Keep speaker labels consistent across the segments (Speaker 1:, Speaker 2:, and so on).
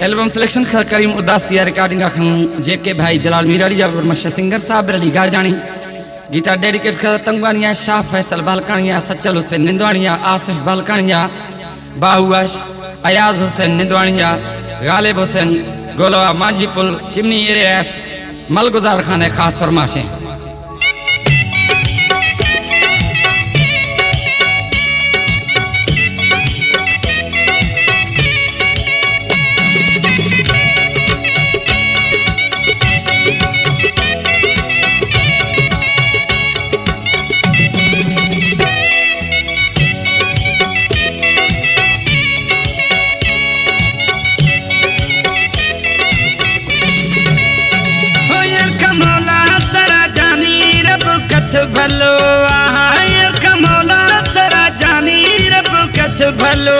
Speaker 1: Album selection करीम उदासिया recording जेके भाई जलाल मीर अली जबरमश सिंगर साबिर अली गाजानी गीता डेडिकेट कर तंगवानिया शाह फैसल बालकानिया सच्चल हुसैन निंदवानिया आसिफ बालकानिया बाहुआश अयाज हुसैन निंदवानिया गालिब हुसैन गोलवा माजीपुल चिमनी एरियास मलगुजार खाने खास फरमाशें।
Speaker 2: भलो कमौला सरा जानी रब कथ भलो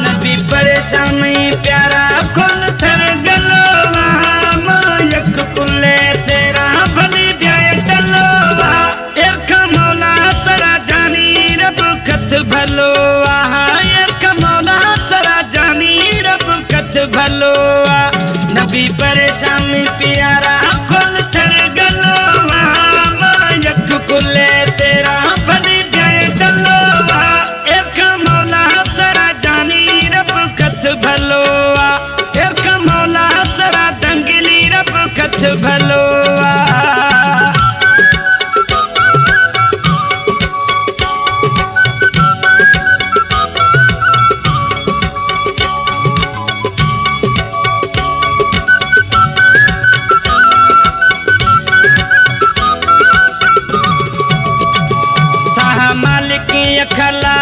Speaker 2: नबी परेशानी प्यारा कुल थर गलो मायक कुले तेरा भली जाय चलो कमौला सरा जानी रब कथ भलो कमौला सरा जानी रब कथ भलो नबी परेशानी प्यारा कुल थर गलो कुले तेरा भली जाए चलो एक मौला सरा जानी रब कथ भलो एक मौला सरा दंगली रब कथ भलो खला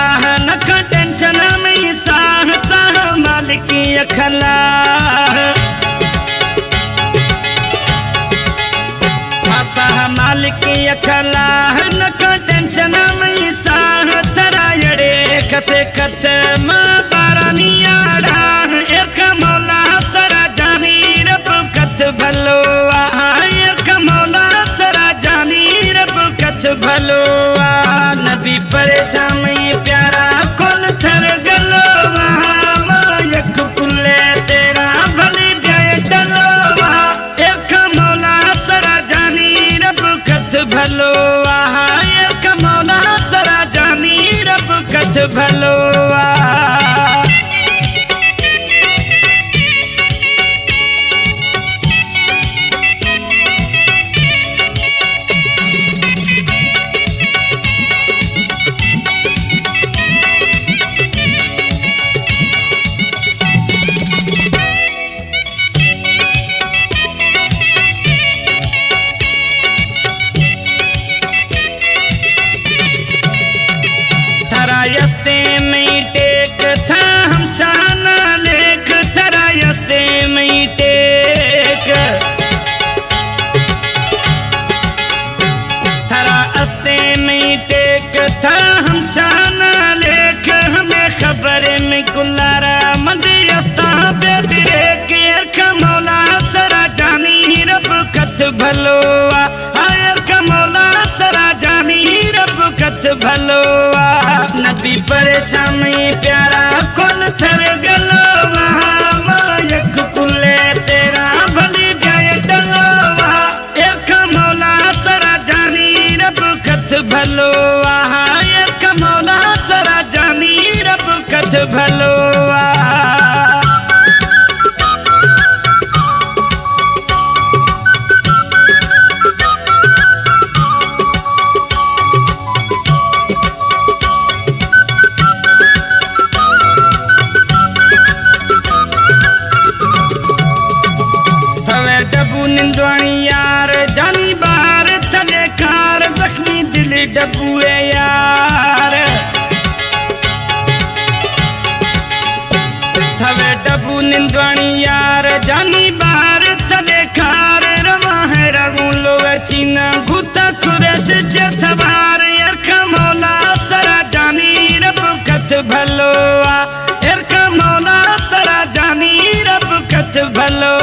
Speaker 2: नख टेंशन में साह साह मालिकी खला साह मालिकी खला नख टेंशन में साह तरायड़े कसे खत्म बारानिया एक मौला सरा जानी रब कथ भलो एक मौला सरा जानी रब कथ भलो नबी परेशानी प्यारा कुल थर गलो मायक कुले तेरा भली जाए चलो एक मौला सरा जानी रब कथ भलो एक मौला सरा जानी रब कथ भलो यस्ते में टेक था हम शाना लेख थरा यस्ते में टेक थरा अस्ते में टेक था हम शाना लेख हमें खबर में कुल्लारा मंदिरस्ता बेदरे के मौला सरा जानी रब कथ भलो मौला सरा जानी रब कथ भलो नबी परेशानी प्यारा कुल थर गलो मायक कुले तेरा भली जाए चलो एक मौला सरा जानी रब कथ भलो एक मौला सरा जानी रब कथ भलो निंदवानी यार जानी बार थले कार जख्मी दिल डबुए यार थवे डबू निंदवानी यार जानी बार थले कार रमा है रगुलो चीना गुता खुरस जथवार यार मौला सरा जानी रब कथ भलो यार मौला सरा जानी रब कथ भलो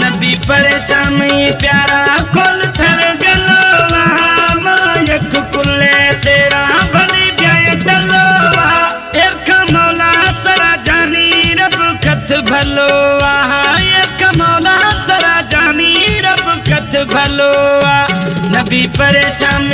Speaker 2: नबी परेशानी प्यारा कुल थर गलो मायक कुले तेरा भली जाए चलो एक मौला सरा जानी रब कथ भलोआ एक मौला सरा जानी रब कत भलोआ नबी परेशान